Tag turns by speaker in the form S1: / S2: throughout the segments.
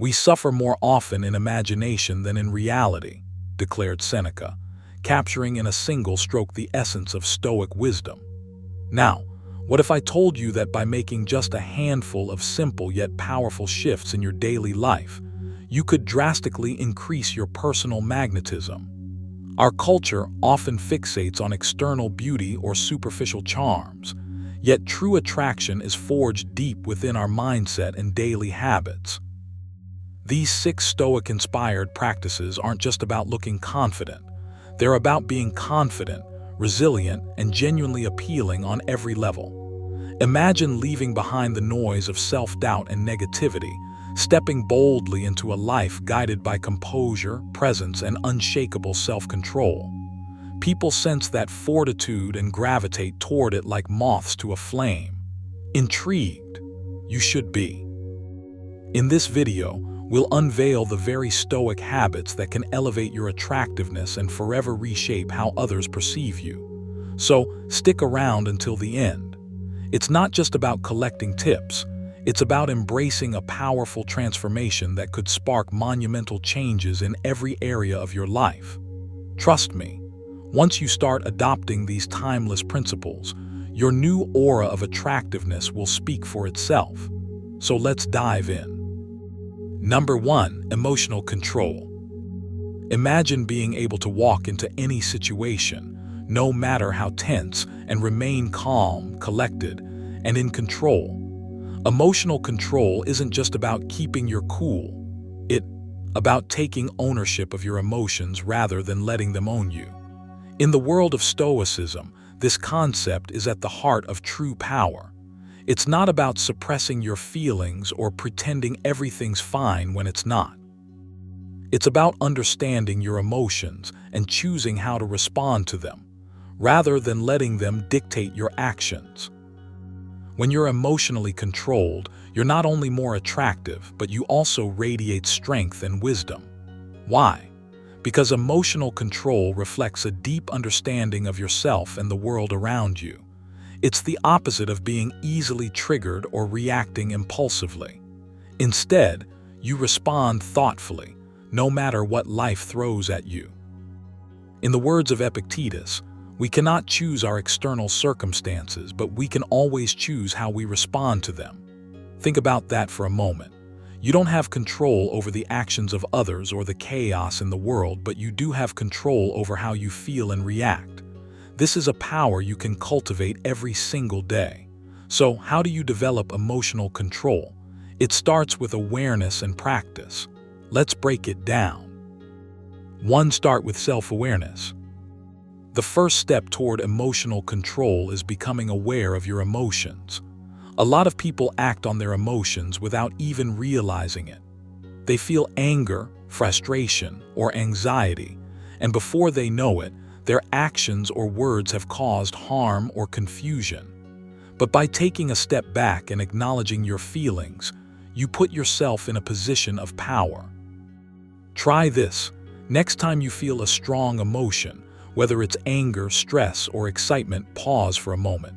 S1: We suffer more often in imagination than in reality, declared Seneca, capturing in a single stroke the essence of Stoic wisdom. Now, what if I told you that by making just a handful of simple yet powerful shifts in your daily life, you could drastically increase your personal magnetism? Our culture often fixates on external beauty or superficial charms, yet true attraction is forged deep within our mindset and daily habits. These 6 Stoic-inspired practices aren't just about looking confident. They're about being confident, resilient, and genuinely appealing on every level. Imagine leaving behind the noise of self-doubt and negativity, stepping boldly into a life guided by composure, presence, and unshakable self-control. People sense that fortitude and gravitate toward it like moths to a flame. Intrigued? You should be. In this video, we'll unveil the very Stoic habits that can elevate your attractiveness and forever reshape how others perceive you. So, stick around until the end. It's not just about collecting tips. It's about embracing a powerful transformation that could spark monumental changes in every area of your life. Trust me, once you start adopting these timeless principles, your new aura of attractiveness will speak for itself. So let's dive in. Number 1, emotional control. Imagine being able to walk into any situation, no matter how tense, and remain calm, collected, and in control. Emotional control isn't just about keeping your cool. It's about taking ownership of your emotions rather than letting them own you. In the world of Stoicism, this concept is at the heart of true power. It's not about suppressing your feelings or pretending everything's fine when it's not. It's about understanding your emotions and choosing how to respond to them, rather than letting them dictate your actions. When you're emotionally controlled, you're not only more attractive, but you also radiate strength and wisdom. Why? Because emotional control reflects a deep understanding of yourself and the world around you. It's the opposite of being easily triggered or reacting impulsively. Instead, you respond thoughtfully, no matter what life throws at you. In the words of Epictetus, we cannot choose our external circumstances, but we can always choose how we respond to them. Think about that for a moment. You don't have control over the actions of others or the chaos in the world, but you do have control over how you feel and react. This is a power you can cultivate every single day. So, how do you develop emotional control? It starts with awareness and practice. Let's break it down. 1. Start with self-awareness. The first step toward emotional control is becoming aware of your emotions. A lot of people act on their emotions without even realizing it. They feel anger, frustration, or anxiety, and before they know it, their actions or words have caused harm or confusion. But by taking a step back and acknowledging your feelings, you put yourself in a position of power. Try this. Next time you feel a strong emotion, whether it's anger, stress, or excitement, pause for a moment.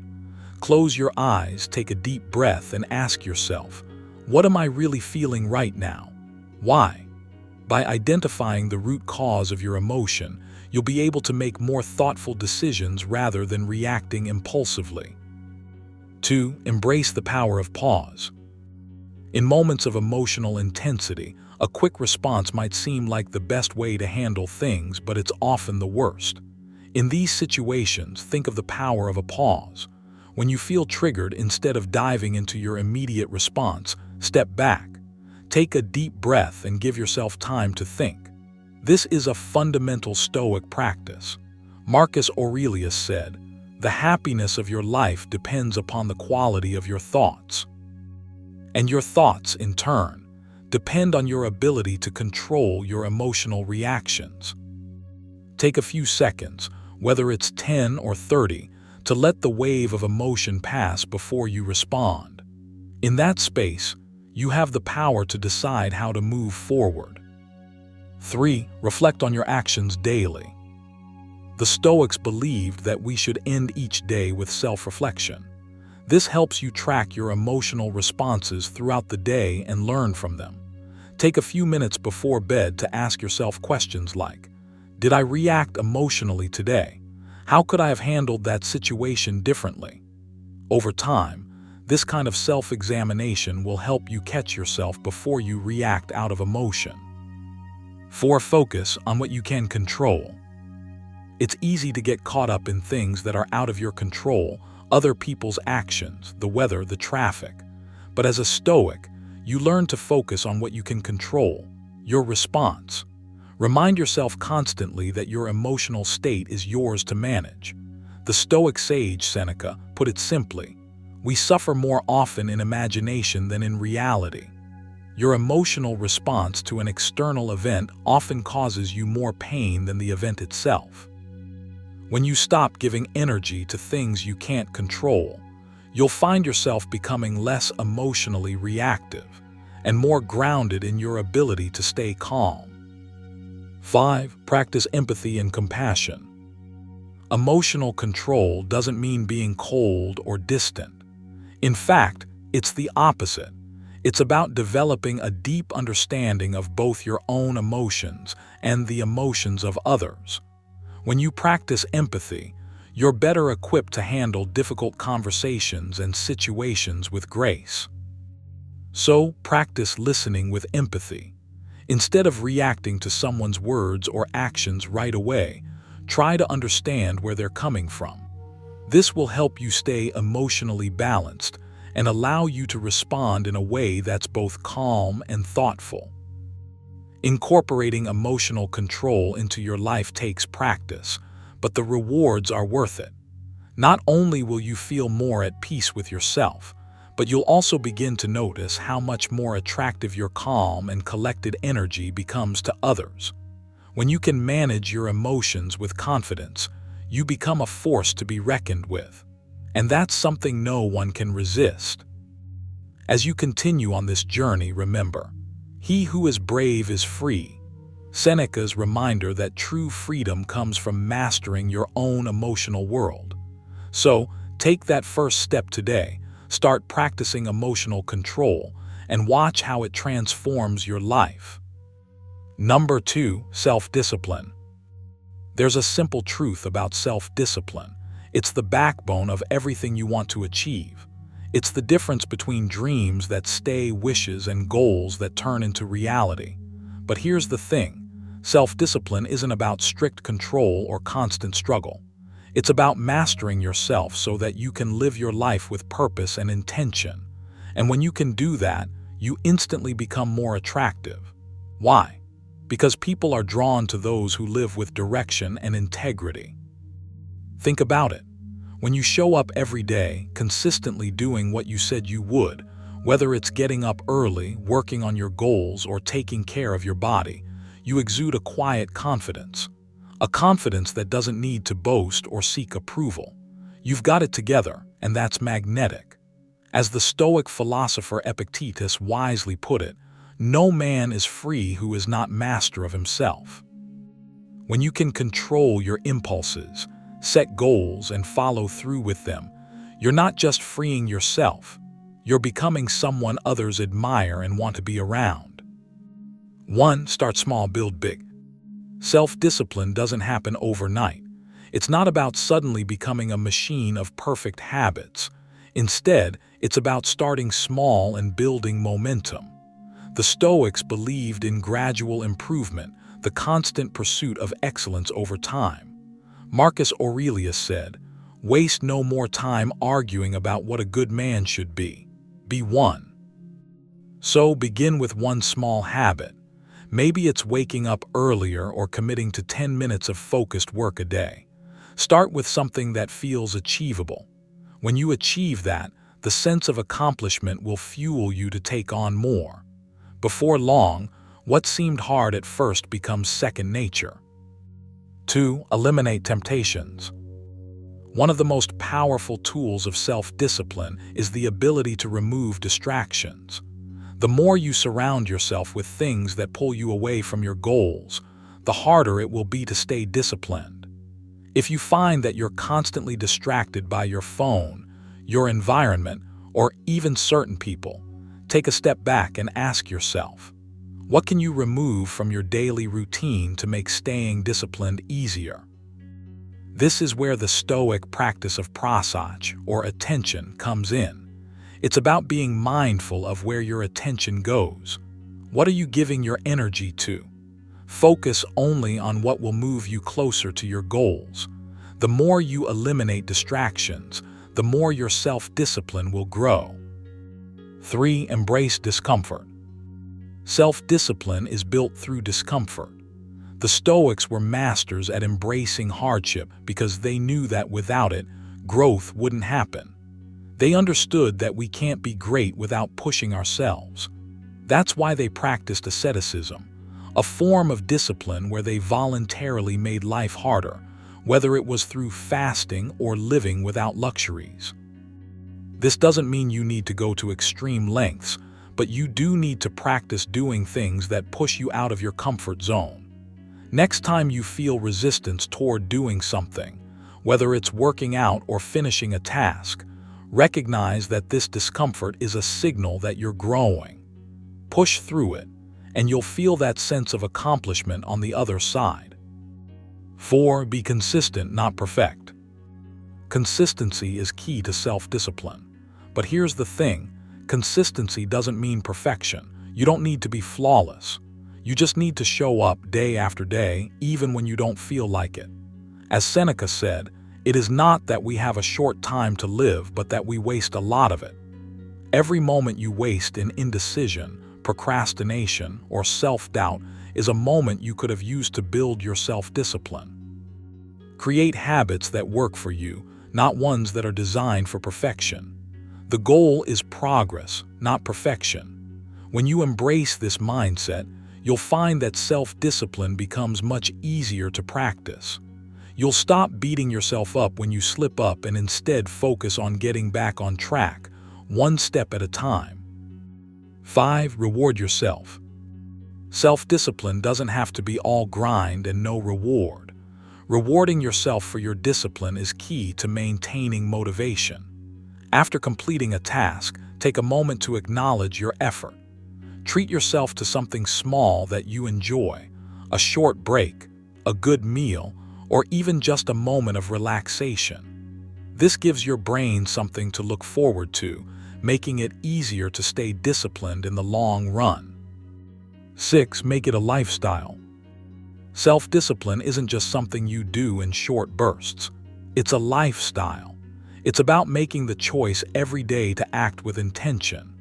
S1: Close your eyes, take a deep breath, and ask yourself, what am I really feeling right now? Why? By identifying the root cause of your emotion, you'll be able to make more thoughtful decisions rather than reacting impulsively. 2. Embrace the power of pause. In moments of emotional intensity, a quick response might seem like the best way to handle things, but it's often the worst. In these situations, think of the power of a pause. When you feel triggered, instead of diving into your immediate response, step back. Take a deep breath and give yourself time to think. This is a fundamental Stoic practice. Marcus Aurelius said, "The happiness of your life depends upon the quality of your thoughts." And your thoughts, in turn, depend on your ability to control your emotional reactions. Take a few seconds, whether it's 10 or 30, to let the wave of emotion pass before you respond. In that space, you have the power to decide how to move forward. 3. Reflect on your actions daily. The Stoics believed that we should end each day with self-reflection. This helps you track your emotional responses throughout the day and learn from them. Take a few minutes before bed to ask yourself questions like, did I react emotionally today? How could I have handled that situation differently? Over time, this kind of self-examination will help you catch yourself before you react out of emotion. 4. Focus on what you can control. It's easy to get caught up in things that are out of your control, other people's actions, the weather, the traffic. But as a Stoic, you learn to focus on what you can control, your response. Remind yourself constantly that your emotional state is yours to manage. The Stoic sage Seneca put it simply, we suffer more often in imagination than in reality. Your emotional response to an external event often causes you more pain than the event itself. When you stop giving energy to things you can't control, you'll find yourself becoming less emotionally reactive and more grounded in your ability to stay calm. 5. Practice empathy and compassion. Emotional control doesn't mean being cold or distant. In fact, it's the opposite. It's about developing a deep understanding of both your own emotions and the emotions of others. When you practice empathy, you're better equipped to handle difficult conversations and situations with grace. So, practice listening with empathy. Instead of reacting to someone's words or actions right away, try to understand where they're coming from. This will help you stay emotionally balanced and allow you to respond in a way that's both calm and thoughtful. Incorporating emotional control into your life takes practice, but the rewards are worth it. Not only will you feel more at peace with yourself, but you'll also begin to notice how much more attractive your calm and collected energy becomes to others. When you can manage your emotions with confidence, you become a force to be reckoned with. And that's something no one can resist. As you continue on this journey, remember, he who is brave is free. Seneca's reminder that true freedom comes from mastering your own emotional world. So, take that first step today, start practicing emotional control, and watch how it transforms your life. Number 2, self-discipline. There's a simple truth about self-discipline. It's the backbone of everything you want to achieve. It's the difference between dreams that stay wishes and goals that turn into reality. But here's the thing, self-discipline isn't about strict control or constant struggle. It's about mastering yourself so that you can live your life with purpose and intention. And when you can do that, you instantly become more attractive. Why? Because people are drawn to those who live with direction and integrity. Think about it. When you show up every day, consistently doing what you said you would, whether it's getting up early, working on your goals, or taking care of your body, you exude a quiet confidence. A confidence that doesn't need to boast or seek approval. You've got it together, and that's magnetic. As the Stoic philosopher Epictetus wisely put it, no man is free who is not master of himself. When you can control your impulses, set goals, and follow through with them, you're not just freeing yourself, you're becoming someone others admire and want to be around. 1. Start small, build big. Self-discipline doesn't happen overnight. It's not about suddenly becoming a machine of perfect habits. Instead, it's about starting small and building momentum. The Stoics believed in gradual improvement, the constant pursuit of excellence over time. Marcus Aurelius said, "Waste no more time arguing about what a good man should be. Be one." So begin with one small habit. Maybe it's waking up earlier or committing to 10 minutes of focused work a day. Start with something that feels achievable. When you achieve that, the sense of accomplishment will fuel you to take on more. Before long, what seemed hard at first becomes second nature. 2. Eliminate temptations. One of the most powerful tools of self-discipline is the ability to remove distractions. The more you surround yourself with things that pull you away from your goals, the harder it will be to stay disciplined. If you find that you're constantly distracted by your phone, your environment, or even certain people, take a step back and ask yourself, What can you remove from your daily routine to make staying disciplined easier? This is where the Stoic practice of prosach, or attention, comes in. It's about being mindful of where your attention goes. What are you giving your energy to? Focus only on what will move you closer to your goals. The more you eliminate distractions, the more your self-discipline will grow. 3. Embrace discomfort. Self-discipline is built through discomfort. The Stoics were masters at embracing hardship because they knew that without it, growth wouldn't happen. They understood that we can't be great without pushing ourselves. That's why they practiced asceticism, a form of discipline where they voluntarily made life harder, whether it was through fasting or living without luxuries. This doesn't mean you need to go to extreme lengths, but you do need to practice doing things that push you out of your comfort zone. Next time you feel resistance toward doing something, whether it's working out or finishing a task, recognize that this discomfort is a signal that you're growing. Push through it, and you'll feel that sense of accomplishment on the other side. 4. Be consistent, not perfect. Consistency is key to self-discipline. But here's the thing. Consistency doesn't mean perfection. You don't need to be flawless. You just need to show up day after day, even when you don't feel like it. As Seneca said, it is not that we have a short time to live, but that we waste a lot of it. Every moment you waste in indecision, procrastination, or self-doubt is a moment you could have used to build your self-discipline. Create habits that work for you, not ones that are designed for perfection. The goal is progress, not perfection. When you embrace this mindset, you'll find that self-discipline becomes much easier to practice. You'll stop beating yourself up when you slip up and instead focus on getting back on track, one step at a time. 5. Reward yourself. Self-discipline doesn't have to be all grind and no reward. Rewarding yourself for your discipline is key to maintaining motivation. After completing a task, take a moment to acknowledge your effort. Treat yourself to something small that you enjoy, a short break, a good meal, or even just a moment of relaxation. This gives your brain something to look forward to, making it easier to stay disciplined in the long run. 6. Make it a lifestyle. Self-discipline isn't just something you do in short bursts. It's a lifestyle. It's about making the choice every day to act with intention.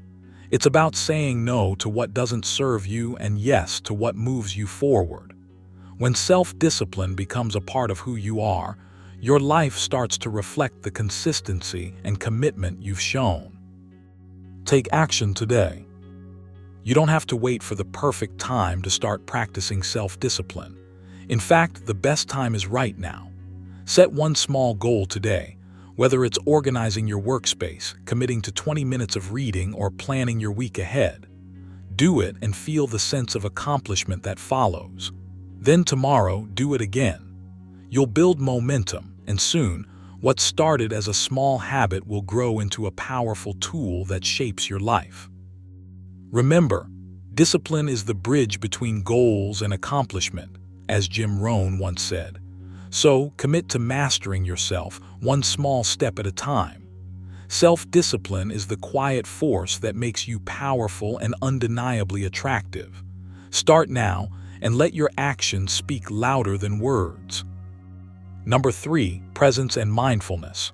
S1: It's about saying no to what doesn't serve you and yes to what moves you forward. When self-discipline becomes a part of who you are, your life starts to reflect the consistency and commitment you've shown. Take action today. You don't have to wait for the perfect time to start practicing self-discipline. In fact, the best time is right now. Set one small goal today. Whether it's organizing your workspace, committing to 20 minutes of reading, or planning your week ahead. Do it and feel the sense of accomplishment that follows. Then tomorrow, do it again. You'll build momentum, and soon, what started as a small habit will grow into a powerful tool that shapes your life. Remember, discipline is the bridge between goals and accomplishment, as Jim Rohn once said. So, commit to mastering yourself, one small step at a time. Self-discipline is the quiet force that makes you powerful and undeniably attractive. Start now and let your actions speak louder than words. Number 3, presence and mindfulness.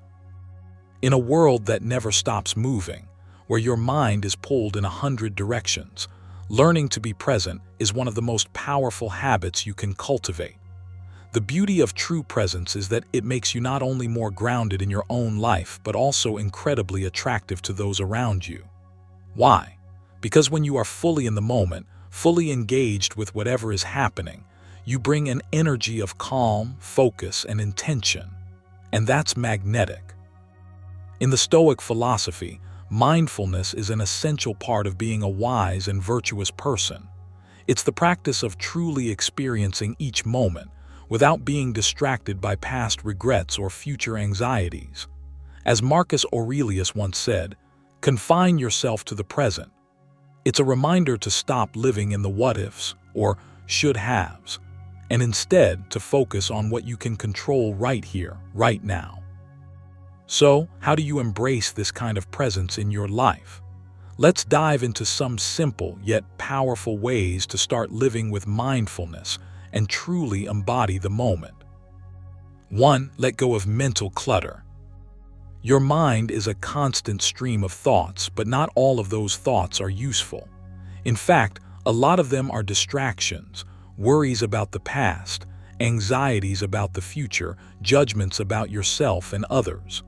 S1: In a world that never stops moving, where your mind is pulled in 100 directions, learning to be present is one of the most powerful habits you can cultivate. The beauty of true presence is that it makes you not only more grounded in your own life, but also incredibly attractive to those around you. Why? Because when you are fully in the moment, fully engaged with whatever is happening, you bring an energy of calm, focus, and intention. And that's magnetic. In the Stoic philosophy, mindfulness is an essential part of being a wise and virtuous person. It's the practice of truly experiencing each moment, without being distracted by past regrets or future anxieties. As Marcus Aurelius once said, confine yourself to the present. It's a reminder to stop living in the what-ifs or should-haves, and instead to focus on what you can control right here, right now. So, how do you embrace this kind of presence in your life? Let's dive into some simple yet powerful ways to start living with mindfulness and truly embody the moment. 1. Let go of mental clutter. Your mind is a constant stream of thoughts, but not all of those thoughts are useful. In fact, a lot of them are distractions, worries about the past, anxieties about the future, judgments about yourself and others.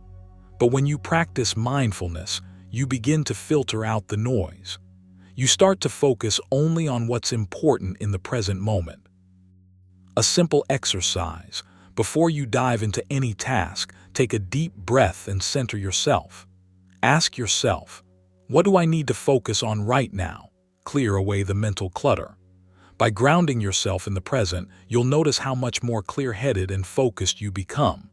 S1: But when you practice mindfulness, you begin to filter out the noise. You start to focus only on what's important in the present moment. A simple exercise. Before you dive into any task, take a deep breath and center yourself. Ask yourself, what do I need to focus on right now? Clear away the mental clutter. By grounding yourself in the present, you'll notice how much more clear-headed and focused you become.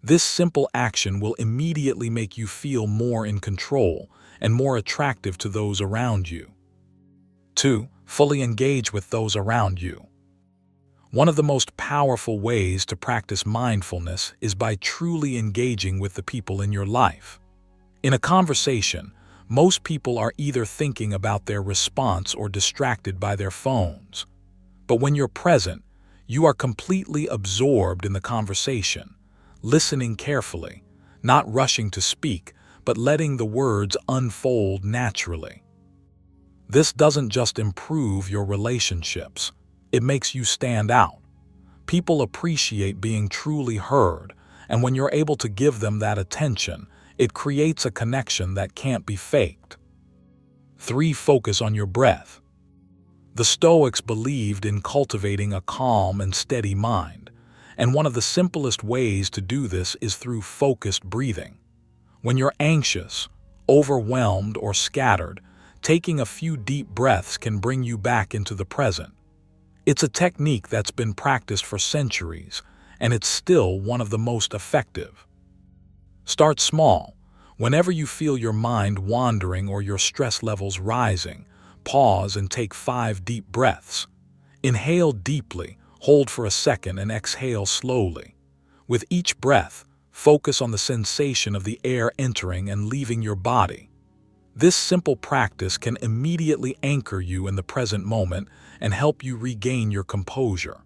S1: This simple action will immediately make you feel more in control and more attractive to those around you. 2. Fully engage with those around you. One of the most powerful ways to practice mindfulness is by truly engaging with the people in your life. In a conversation, most people are either thinking about their response or distracted by their phones. But when you're present, you are completely absorbed in the conversation, listening carefully, not rushing to speak, but letting the words unfold naturally. This doesn't just improve your relationships. It makes you stand out. People appreciate being truly heard, and when you're able to give them that attention, it creates a connection that can't be faked. 3. Focus on your breath. The Stoics believed in cultivating a calm and steady mind, and one of the simplest ways to do this is through focused breathing. When you're anxious, overwhelmed, or scattered, taking a few deep breaths can bring you back into the present. It's a technique that's been practiced for centuries, and it's still one of the most effective. Start small. Whenever you feel your mind wandering or your stress levels rising, pause and take 5 deep breaths. Inhale deeply, hold for a second, and exhale slowly. With each breath, focus on the sensation of the air entering and leaving your body. This simple practice can immediately anchor you in the present moment and help you regain your composure.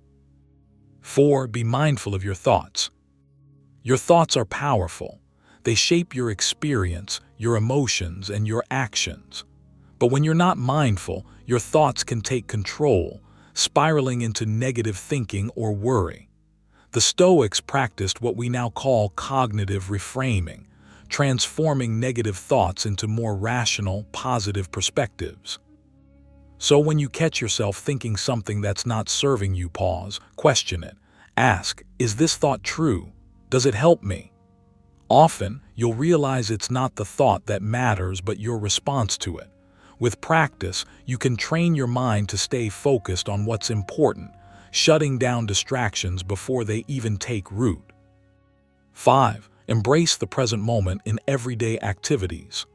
S1: 4. Be mindful of your thoughts. Your thoughts are powerful. They shape your experience, your emotions, and your actions. But when you're not mindful, your thoughts can take control, spiraling into negative thinking or worry. The Stoics practiced what we now call cognitive reframing, transforming negative thoughts into more rational, positive perspectives. So when you catch yourself thinking something that's not serving you, pause, question it. Ask, is this thought true? Does it help me? Often, you'll realize it's not the thought that matters, but your response to it. With practice, you can train your mind to stay focused on what's important, shutting down distractions before they even take root. 5. Embrace the present moment in everyday activities.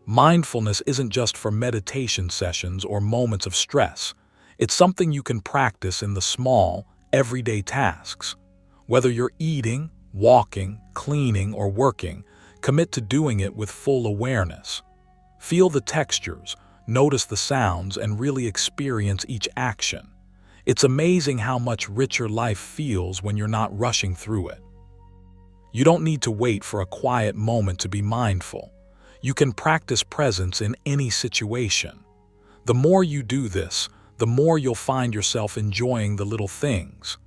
S1: Mindfulness isn't just for meditation sessions or moments of stress. It's something you can practice in the small, everyday tasks. Whether you're eating, walking, cleaning, or working, commit to doing it with full awareness. Feel the textures, notice the sounds, and really experience each action. It's amazing how much richer life feels when you're not rushing through it. You don't need to wait for a quiet moment to be mindful. You can practice presence in any situation. The more you do this, the more you'll find yourself enjoying the little things.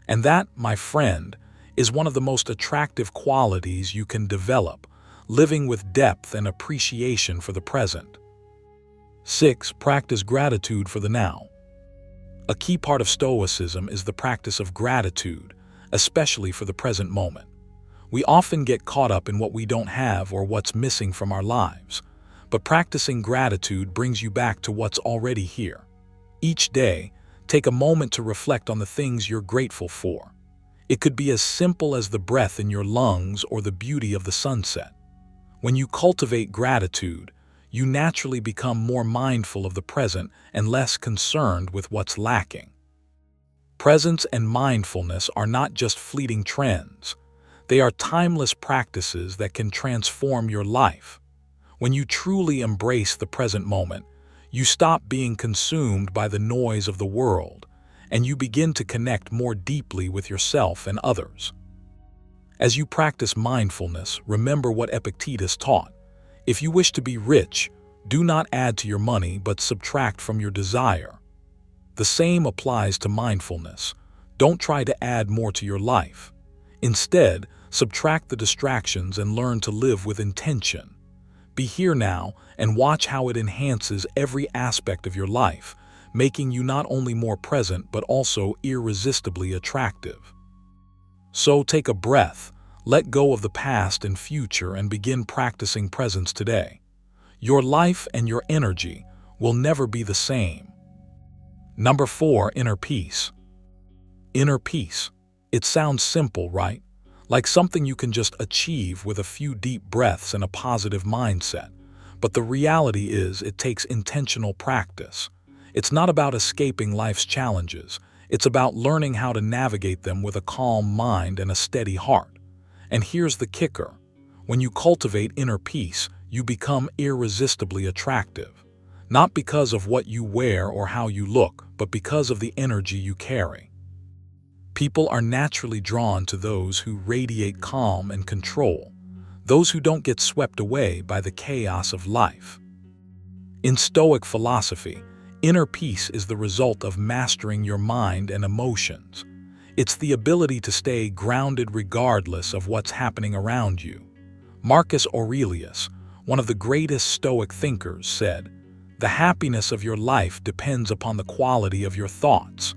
S1: And that, my friend, is one of the most attractive qualities you can develop, living with depth and appreciation for the present. 6. Practice gratitude for the now. A key part of Stoicism is the practice of gratitude, especially for the present moment. We often get caught up in what we don't have or what's missing from our lives, but practicing gratitude brings you back to what's already here. Each day, take a moment to reflect on the things you're grateful for. It could be as simple as the breath in your lungs or the beauty of the sunset. When you cultivate gratitude, you naturally become more mindful of the present and less concerned with what's lacking. Presence and mindfulness are not just fleeting trends. They are timeless practices that can transform your life. When you truly embrace the present moment, you stop being consumed by the noise of the world, and you begin to connect more deeply with yourself and others. As you practice mindfulness, remember what Epictetus taught. If you wish to be rich, do not add to your money but subtract from your desire. The same applies to mindfulness. Don't try to add more to your life. Instead, subtract the distractions and learn to live with intention. Be here now and watch how it enhances every aspect of your life, making you not only more present but also irresistibly attractive. So take a breath, let go of the past and future and begin practicing presence today. Your life and your energy will never be the same. Number 4, inner peace. Inner peace. It sounds simple, right? Like something you can just achieve with a few deep breaths and a positive mindset. But the reality is it takes intentional practice. It's not about escaping life's challenges. It's about learning how to navigate them with a calm mind and a steady heart. And here's the kicker. When you cultivate inner peace, you become irresistibly attractive. Not because of what you wear or how you look, but because of the energy you carry. People are naturally drawn to those who radiate calm and control, those who don't get swept away by the chaos of life. In Stoic philosophy, inner peace is the result of mastering your mind and emotions. It's the ability to stay grounded regardless of what's happening around you. Marcus Aurelius, one of the greatest Stoic thinkers, said, "The happiness of your life depends upon the quality of your thoughts."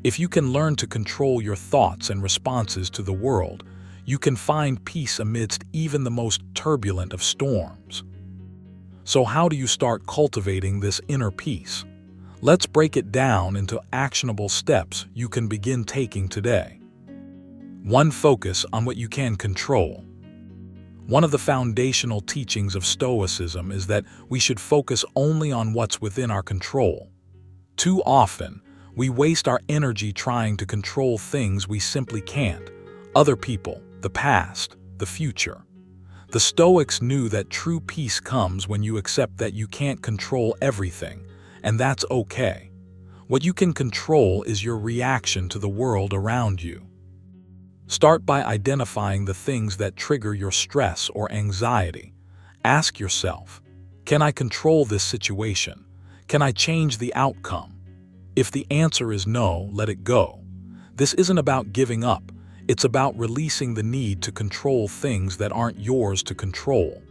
S1: If you can learn to control your thoughts and responses to the world, you can find peace amidst even the most turbulent of storms. So how do you start cultivating this inner peace? Let's break it down into actionable steps you can begin taking today. 1. Focus on what you can control. One of the foundational teachings of Stoicism is that we should focus only on what's within our control. Too often, we waste our energy trying to control things we simply can't: other people, the past, the future. The Stoics knew that true peace comes when you accept that you can't control everything, and that's okay. What you can control is your reaction to the world around you. Start by identifying the things that trigger your stress or anxiety. Ask yourself, can I control this situation? Can I change the outcome? If the answer is no, let it go. This isn't about giving up. It's about releasing the need to control things that aren't yours to control.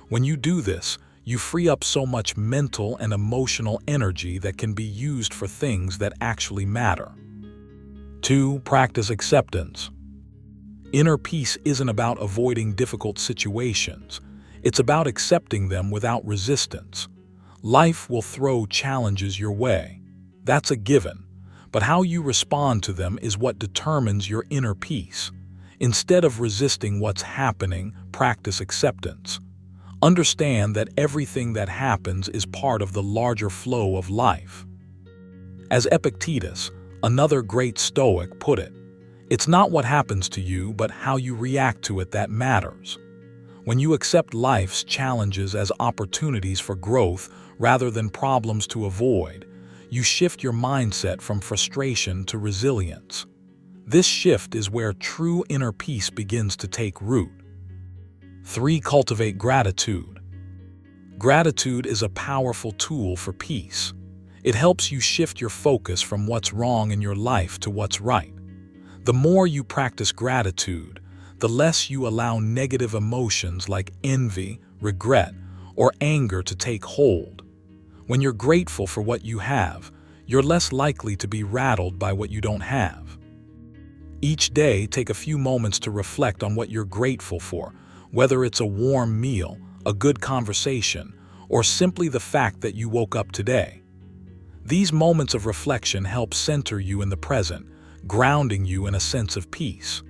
S1: When you do this, you free up so much mental and emotional energy that can be used for things that actually matter. 2. Practice acceptance. Inner peace isn't about avoiding difficult situations. It's about accepting them without resistance. Life will throw challenges your way. That's a given, but how you respond to them is what determines your inner peace. Instead of resisting what's happening, practice acceptance. Understand that everything that happens is part of the larger flow of life. As Epictetus, another great Stoic, put it, it's not what happens to you, but how you react to it that matters. When you accept life's challenges as opportunities for growth rather than problems to avoid, you shift your mindset from frustration to resilience. This shift is where true inner peace begins to take root. 3. Cultivate gratitude. Gratitude is a powerful tool for peace. It helps you shift your focus from what's wrong in your life to what's right. The more you practice gratitude, the less you allow negative emotions like envy, regret, or anger to take hold. When you're grateful for what you have, you're less likely to be rattled by what you don't have. Each day, take a few moments to reflect on what you're grateful for, whether it's a warm meal, a good conversation, or simply the fact that you woke up today. These moments of reflection help center you in the present, grounding you in a sense of peace.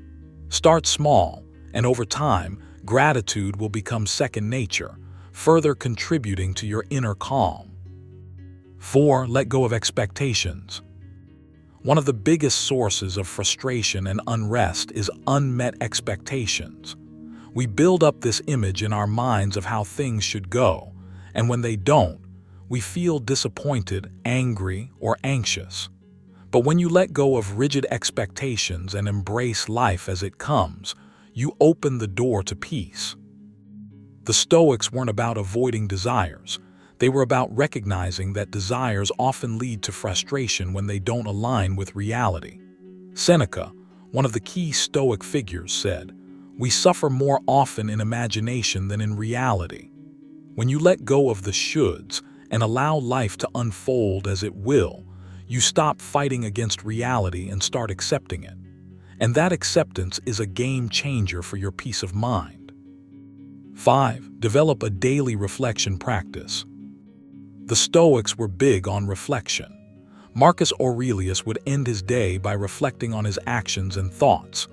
S1: Start small, and over time, gratitude will become second nature. further contributing to your inner calm. 4. Let go of expectations. One of the biggest sources of frustration and unrest is unmet expectations. We build up this image in our minds of how things should go, and when they don't, we feel disappointed, angry, or anxious. But when you let go of rigid expectations and embrace life as it comes, you open the door to peace. The Stoics weren't about avoiding desires. They were about recognizing that desires often lead to frustration when they don't align with reality. Seneca, one of the key Stoic figures, said, "We suffer more often in imagination than in reality." When you let go of the shoulds and allow life to unfold as it will, you stop fighting against reality and start accepting it. And that acceptance is a game changer for your peace of mind. 5. Develop a daily reflection practice. The Stoics were big on reflection. Marcus Aurelius would end his day by reflecting on his actions and thoughts.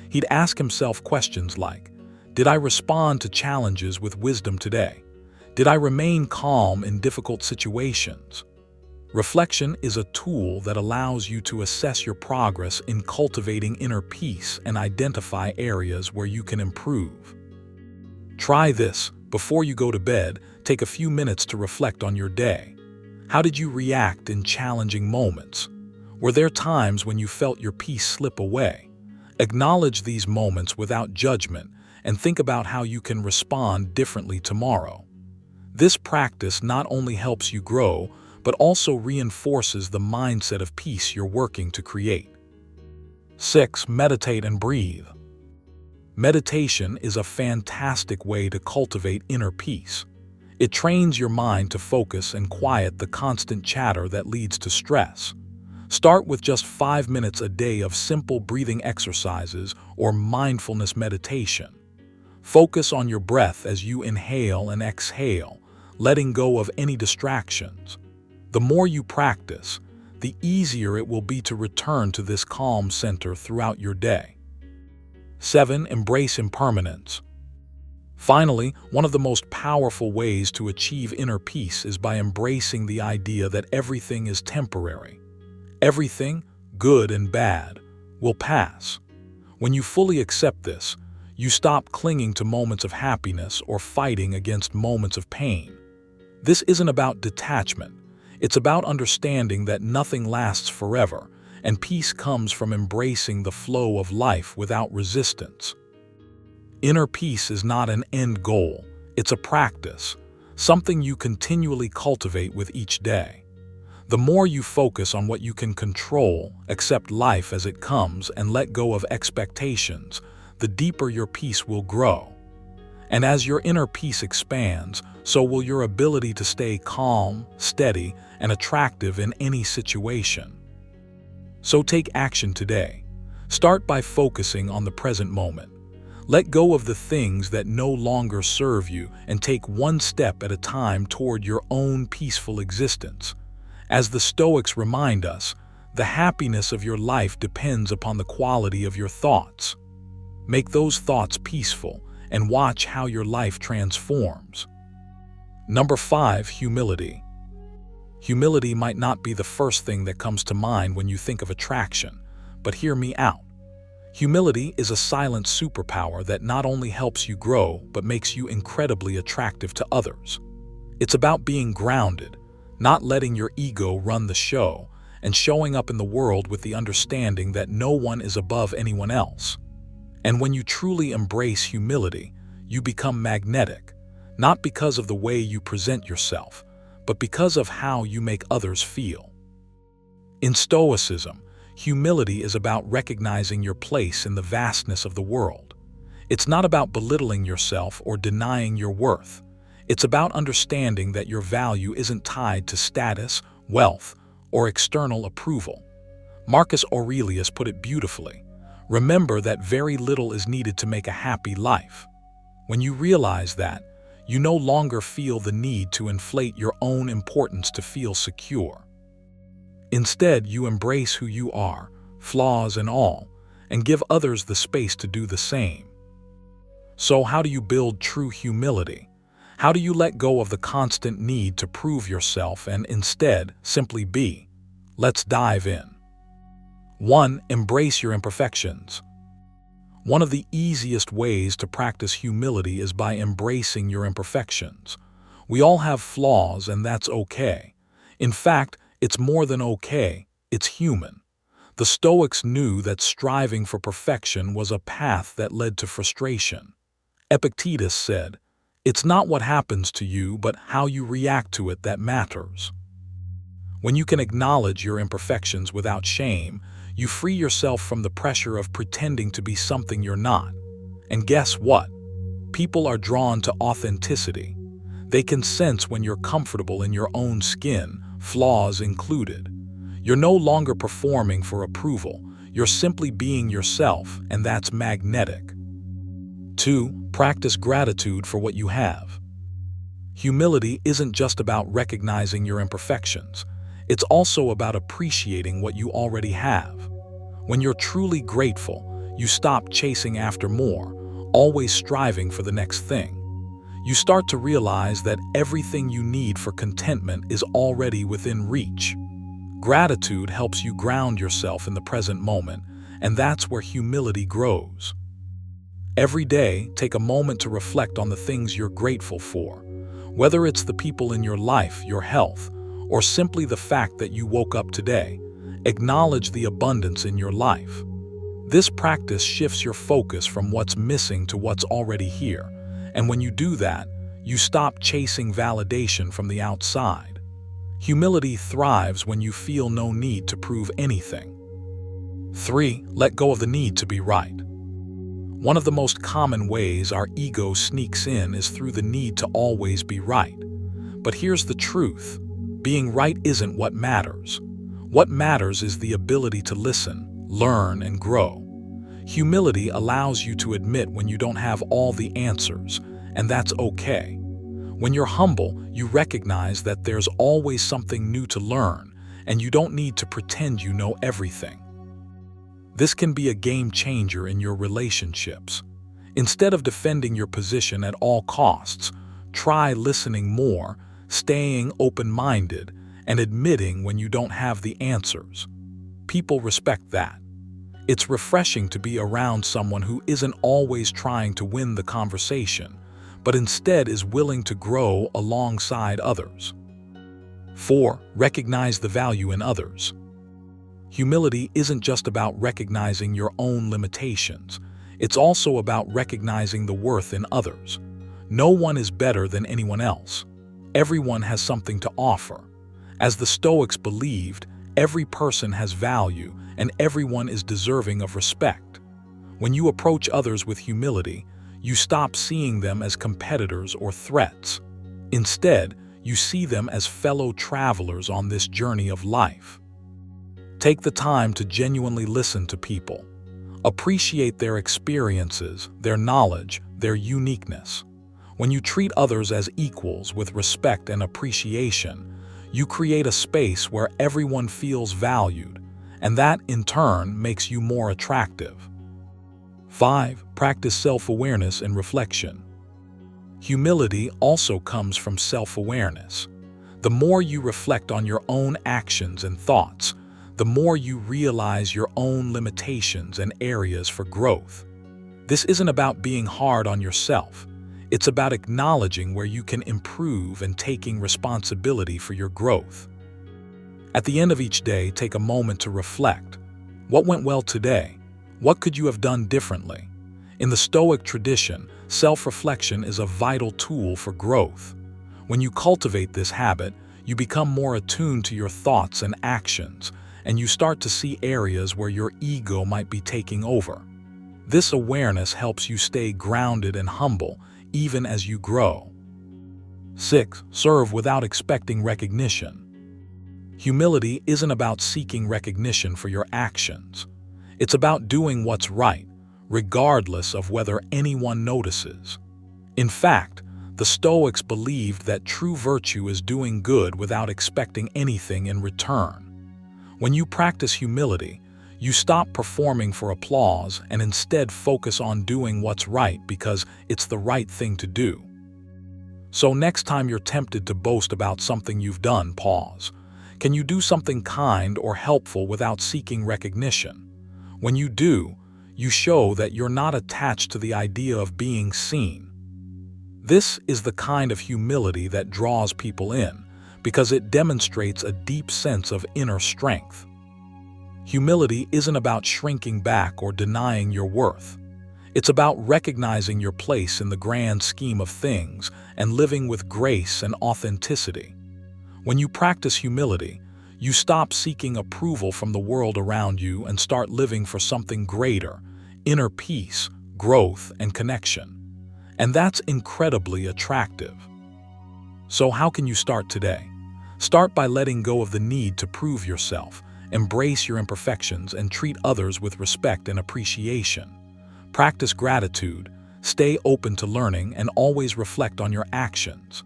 S1: He'd ask himself questions like, did I respond to challenges with wisdom today? Did I remain calm in difficult situations? Reflection is a tool that allows you to assess your progress in cultivating inner peace and identify areas where you can improve. Try this. Before you go to bed, take a few minutes to reflect on your day. How did you react in challenging moments? Were there times when you felt your peace slip away? Acknowledge these moments without judgment and think about how you can respond differently tomorrow. This practice not only helps you grow, but also reinforces the mindset of peace you're working to create. 6. Meditate and breathe. Meditation is a fantastic way to cultivate inner peace. It trains your mind to focus and quiet the constant chatter that leads to stress. Start with just 5 minutes a day of simple breathing exercises or mindfulness meditation. Focus on your breath as you inhale and exhale, letting go of any distractions. The more you practice, the easier it will be to return to this calm center throughout your day. 7. Embrace impermanence. Finally, one of the most powerful ways to achieve inner peace is by embracing the idea that everything is temporary. Everything, good and bad, will pass. When you fully accept this, you stop clinging to moments of happiness or fighting against moments of pain. This isn't about detachment. It's about understanding that nothing lasts forever, and peace comes from embracing the flow of life without resistance. Inner peace is not an end goal, it's a practice, something you continually cultivate with each day. The more you focus on what you can control, accept life as it comes, and let go of expectations, the deeper your peace will grow. And as your inner peace expands, so will your ability to stay calm, steady, and attractive in any situation. So take action today. Start by focusing on the present moment. Let go of the things that no longer serve you and take one step at a time toward your own peaceful existence. As the Stoics remind us, the happiness of your life depends upon the quality of your thoughts. Make those thoughts peaceful and watch how your life transforms. Number 5. Humility. Humility might not be the first thing that comes to mind when you think of attraction, but hear me out. Humility is a silent superpower that not only helps you grow, but makes you incredibly attractive to others. It's about being grounded, not letting your ego run the show, and showing up in the world with the understanding that no one is above anyone else. And when you truly embrace humility, you become magnetic, not because of the way you present yourself, but because of how you make others feel. In Stoicism, humility is about recognizing your place in the vastness of the world. It's not about belittling yourself or denying your worth. It's about understanding that your value isn't tied to status, wealth, or external approval. Marcus Aurelius put it beautifully. Remember that very little is needed to make a happy life. When you realize that, you no longer feel the need to inflate your own importance to feel secure. Instead, you embrace who you are, flaws and all, and give others the space to do the same. So how do you build true humility? How do you let go of the constant need to prove yourself and instead simply be? Let's dive in. 1. Embrace your imperfections. One of the easiest ways to practice humility is by embracing your imperfections. We all have flaws, and that's okay. In fact, it's more than okay, it's human. The Stoics knew that striving for perfection was a path that led to frustration. Epictetus said, "It's not what happens to you, but how you react to it that matters." When you can acknowledge your imperfections without shame, you free yourself from the pressure of pretending to be something you're not. And guess what? People are drawn to authenticity. They can sense when you're comfortable in your own skin, flaws included. You're no longer performing for approval. You're simply being yourself, and that's magnetic. 2. Practice gratitude for what you have. Humility isn't just about recognizing your imperfections. It's also about appreciating what you already have. When you're truly grateful, you stop chasing after more, always striving for the next thing. You start to realize that everything you need for contentment is already within reach. Gratitude helps you ground yourself in the present moment, and that's where humility grows. Every day, take a moment to reflect on the things you're grateful for, whether it's the people in your life, your health, or simply the fact that you woke up today. Acknowledge the abundance in your life. This practice shifts your focus from what's missing to what's already here, and when you do that, you stop chasing validation from the outside. Humility thrives when you feel no need to prove anything. 3. Let go of the need to be right. One of the most common ways our ego sneaks in is through the need to always be right. But here's the truth. Being right isn't what matters. What matters is the ability to listen, learn, and grow. Humility allows you to admit when you don't have all the answers, and that's okay. When you're humble, you recognize that there's always something new to learn, and you don't need to pretend you know everything. This can be a game changer in your relationships. Instead of defending your position at all costs, try listening more, staying open-minded, and admitting when you don't have the answers. People respect that. It's refreshing to be around someone who isn't always trying to win the conversation, but instead is willing to grow alongside others. 4. Recognize the value in others. Humility isn't just about recognizing your own limitations. It's also about recognizing the worth in others. No one is better than anyone else. Everyone has something to offer. As the Stoics believed, every person has value and everyone is deserving of respect. When you approach others with humility, you stop seeing them as competitors or threats. Instead, you see them as fellow travelers on this journey of life. Take the time to genuinely listen to people. Appreciate their experiences, their knowledge, their uniqueness. When you treat others as equals with respect and appreciation, you create a space where everyone feels valued, and that, in turn, makes you more attractive. 5. Practice self-awareness and reflection. Humility also comes from self-awareness. The more you reflect on your own actions and thoughts, the more you realize your own limitations and areas for growth. This isn't about being hard on yourself. It's about acknowledging where you can improve and taking responsibility for your growth. At the end of each day, take a moment to reflect. What went well today? What could you have done differently? In the Stoic tradition, self-reflection is a vital tool for growth. When you cultivate this habit, you become more attuned to your thoughts and actions, and you start to see areas where your ego might be taking over. This awareness helps you stay grounded and humble, even as you grow. 6. Serve without expecting recognition. Humility isn't about seeking recognition for your actions. It's about doing what's right, regardless of whether anyone notices. In fact, the Stoics believed that true virtue is doing good without expecting anything in return. When you practice humility, you stop performing for applause and instead focus on doing what's right because it's the right thing to do. So next time you're tempted to boast about something you've done, pause. Can you do something kind or helpful without seeking recognition? When you do, you show that you're not attached to the idea of being seen. This is the kind of humility that draws people in, because it demonstrates a deep sense of inner strength. Humility isn't about shrinking back or denying your worth. It's about recognizing your place in the grand scheme of things and living with grace and authenticity. When you practice humility, you stop seeking approval from the world around you and start living for something greater, inner peace, growth, and connection. And that's incredibly attractive. So how can you start today? Start by letting go of the need to prove yourself, embrace your imperfections, and treat others with respect and appreciation. Practice gratitude, stay open to learning, and always reflect on your actions.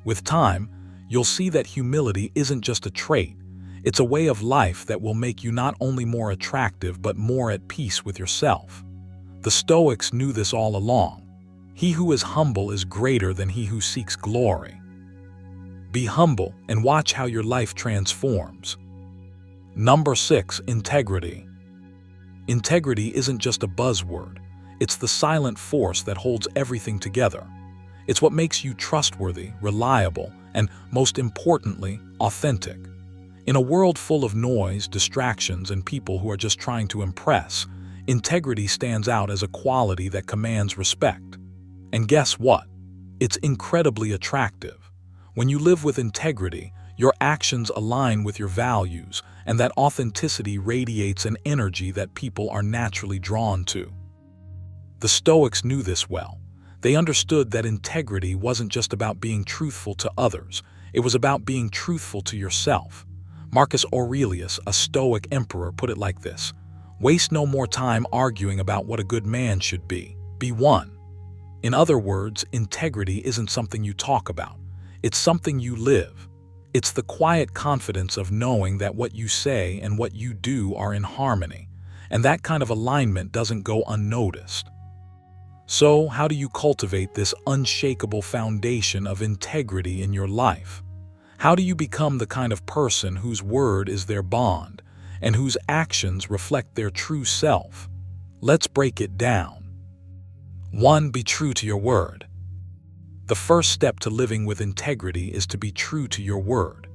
S1: With time, you'll see that humility isn't just a trait, it's a way of life that will make you not only more attractive but more at peace with yourself. The Stoics knew this all along. He who is humble is greater than he who seeks glory. Be humble and watch how your life transforms. Number 6, integrity. Integrity isn't just a buzzword. It's the silent force that holds everything together. It's what makes you trustworthy, reliable, and, most importantly, authentic. In a world full of noise, distractions, and people who are just trying to impress, integrity stands out as a quality that commands respect. And guess what? It's incredibly attractive. When you live with integrity, your actions align with your values, and that authenticity radiates an energy that people are naturally drawn to. The Stoics knew this well. They understood that integrity wasn't just about being truthful to others, it was about being truthful to yourself. Marcus Aurelius, a Stoic emperor, put it like this: "Waste no more time arguing about what a good man should be. Be one." In other words, integrity isn't something you talk about. It's something you live. It's the quiet confidence of knowing that what you say and what you do are in harmony, and that kind of alignment doesn't go unnoticed. So, how do you cultivate this unshakable foundation of integrity in your life? How do you become the kind of person whose word is their bond, and whose actions reflect their true self? Let's break it down. 1. Be true to your word. The first step to living with integrity is to be true to your word.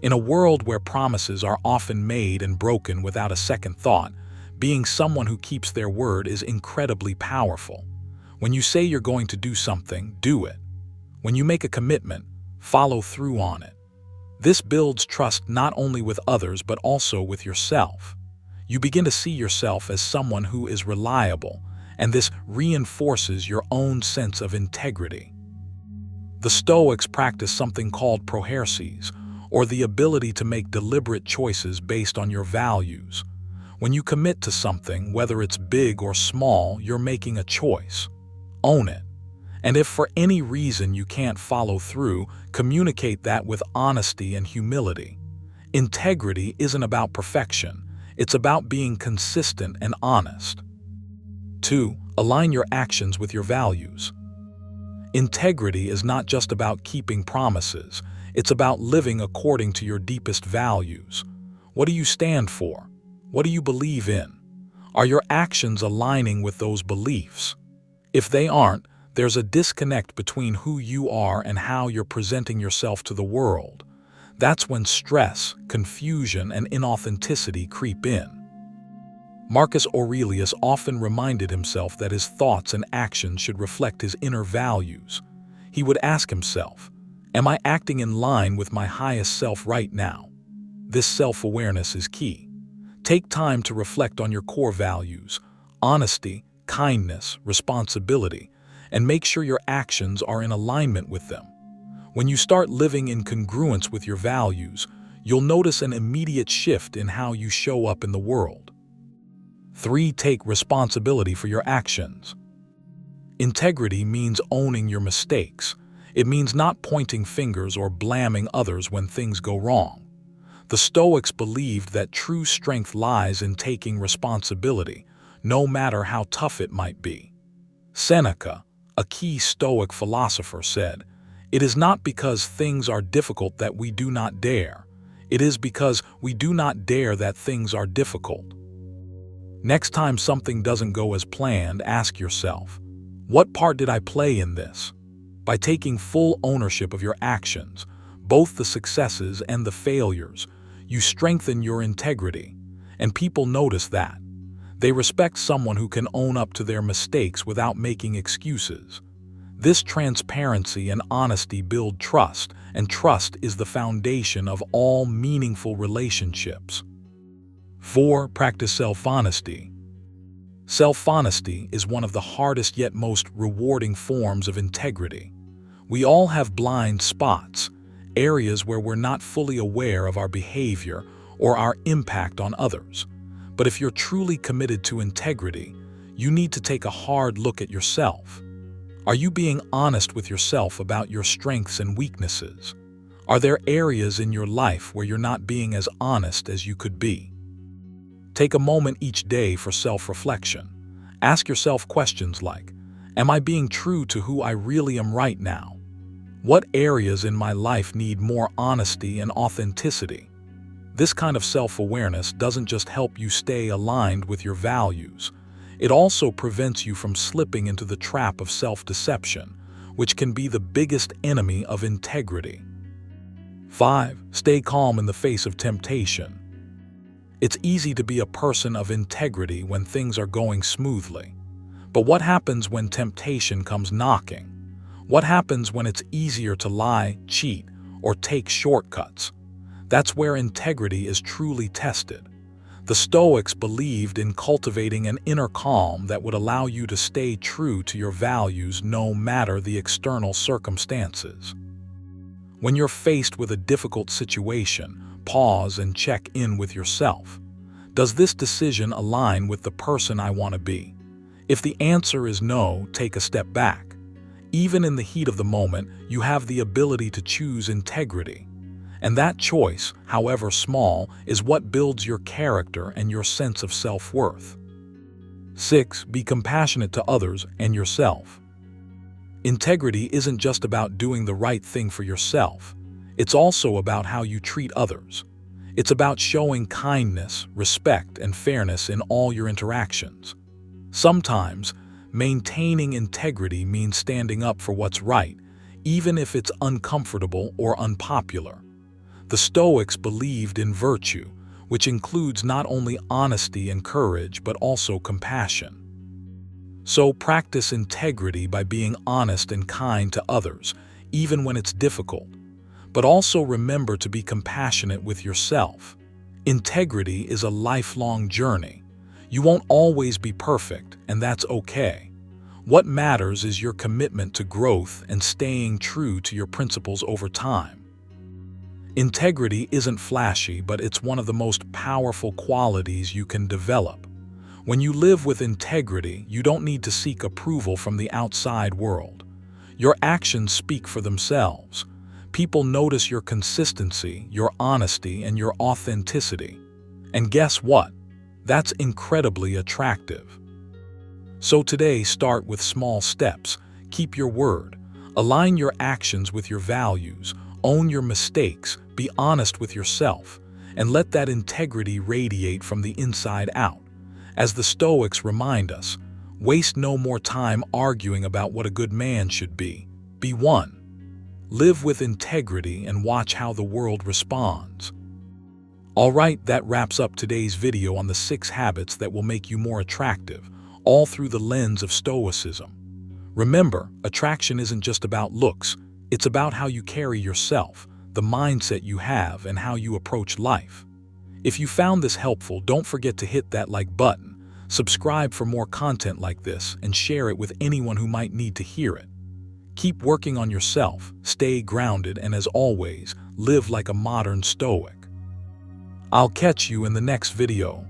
S1: In a world where promises are often made and broken without a second thought, being someone who keeps their word is incredibly powerful. When you say you're going to do something, do it. When you make a commitment, follow through on it. This builds trust not only with others but also with yourself. You begin to see yourself as someone who is reliable, and this reinforces your own sense of integrity. The Stoics practice something called proherses, or the ability to make deliberate choices based on your values. When you commit to something, whether it's big or small, you're making a choice. Own it. And if for any reason you can't follow through, communicate that with honesty and humility. Integrity isn't about perfection. It's about being consistent and honest. 2. Align your actions with your values. Integrity is not just about keeping promises. It's about living according to your deepest values. What do you stand for? What do you believe in? Are your actions aligning with those beliefs? If they aren't, there's a disconnect between who you are and how you're presenting yourself to the world. That's when stress, confusion, and inauthenticity creep in. Marcus Aurelius often reminded himself that his thoughts and actions should reflect his inner values. He would ask himself, "Am I acting in line with my highest self right now?" This self-awareness is key. Take time to reflect on your core values: honesty, kindness, responsibility, and make sure your actions are in alignment with them. When you start living in congruence with your values, you'll notice an immediate shift in how you show up in the world. 3. Take responsibility for your actions. Integrity means owning your mistakes. It means not pointing fingers or blaming others when things go wrong. The Stoics believed that true strength lies in taking responsibility, no matter how tough it might be. Seneca, a key Stoic philosopher, said, It is not because things are difficult that we do not dare. It is because we do not dare that things are difficult. Next time something doesn't go as planned, ask yourself, what part did I play in this? By taking full ownership of your actions, both the successes and the failures, you strengthen your integrity, and people notice that. They respect someone who can own up to their mistakes without making excuses. This transparency and honesty build trust, and trust is the foundation of all meaningful relationships. 4. Practice self-honesty. Self-honesty is one of the hardest yet most rewarding forms of integrity. We all have blind spots, areas where we're not fully aware of our behavior or our impact on others. But if you're truly committed to integrity, you need to take a hard look at yourself. Are you being honest with yourself about your strengths and weaknesses? Are there areas in your life where you're not being as honest as you could be? Take a moment each day for self-reflection. Ask yourself questions like, am I being true to who I really am right now? What areas in my life need more honesty and authenticity? This kind of self-awareness doesn't just help you stay aligned with your values. It also prevents you from slipping into the trap of self-deception, which can be the biggest enemy of integrity. 5. Stay calm in the face of temptation. It's easy to be a person of integrity when things are going smoothly. But what happens when temptation comes knocking? What happens when it's easier to lie, cheat, or take shortcuts? That's where integrity is truly tested. The Stoics believed in cultivating an inner calm that would allow you to stay true to your values no matter the external circumstances. When you're faced with a difficult situation, pause and check in with yourself. Does this decision align with the person I want to be? If the answer is no, take a step back. Even in the heat of the moment, you have the ability to choose integrity. And that choice, however small, is what builds your character and your sense of self-worth. 6. Be compassionate to others and yourself. Integrity isn't just about doing the right thing for yourself. It's also about how you treat others. It's about showing kindness, respect, and fairness in all your interactions. Sometimes, maintaining integrity means standing up for what's right, even if it's uncomfortable or unpopular. The Stoics believed in virtue, which includes not only honesty and courage but also compassion. So practice integrity by being honest and kind to others, even when it's difficult. But also remember to be compassionate with yourself. Integrity is a lifelong journey. You won't always be perfect, and that's okay. What matters is your commitment to growth and staying true to your principles over time. Integrity isn't flashy, but it's one of the most powerful qualities you can develop. When you live with integrity, you don't need to seek approval from the outside world. Your actions speak for themselves. People notice your consistency, your honesty, and your authenticity. And guess what? That's incredibly attractive. So today, start with small steps. Keep your word. Align your actions with your values. Own your mistakes, be honest with yourself, and let that integrity radiate from the inside out. As the Stoics remind us, waste no more time arguing about what a good man should be. Be one. Live with integrity and watch how the world responds. Alright, that wraps up today's video on the 6 habits that will make you more attractive, all through the lens of Stoicism. Remember, attraction isn't just about looks. It's about how you carry yourself, the mindset you have, and how you approach life. If you found this helpful, don't forget to hit that like button, subscribe for more content like this, and share it with anyone who might need to hear it. Keep working on yourself, stay grounded, and as always, live like a modern Stoic. I'll catch you in the next video.